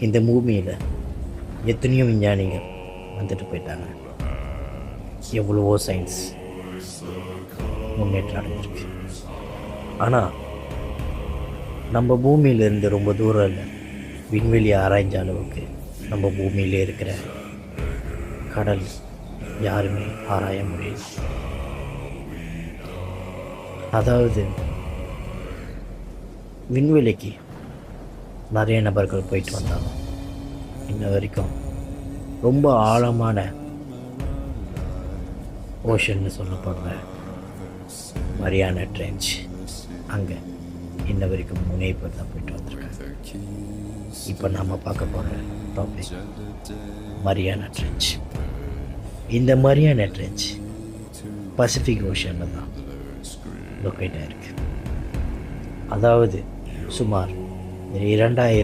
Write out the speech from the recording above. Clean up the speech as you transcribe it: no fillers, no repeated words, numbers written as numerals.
இந்த பூமியில் எத்தனையோ விஞ்ஞானிகள் வந்துட்டு போயிட்டாங்க. எவ்வளவோ சயின்ஸ் முன்னேற்றம் அடைஞ்சிருக்கு. ஆனால் நம்ம பூமியிலேருந்து ரொம்ப தூரம் இல்லை, விண்வெளியை ஆராய்ஞ்ச அளவுக்கு நம்ம பூமியிலே இருக்கிற கடல் யாருமே ஆராய முடியல. அதாவது விண்வெளிக்கு நிறைய நபர்கள் போயிட்டு வந்தாங்க. இன்ன வரைக்கும் ரொம்ப ஆழமான ஓஷன்னு சொல்லப்படுற மரியானா ட்ரென்ச், அங்கே இன்ன வரைக்கும் 3 பேர் தான் போயிட்டு வந்திருக்காங்க. இப்போ நாம் பார்க்க போகிற டாபிக் மரியானா ட்ரென்ச். இந்த மரியானா ட்ரென்ச் பசிபிக் ஓஷனில் தான் லொக்கேட் ஆகிருக்கு. அதாவது சுமார் 2000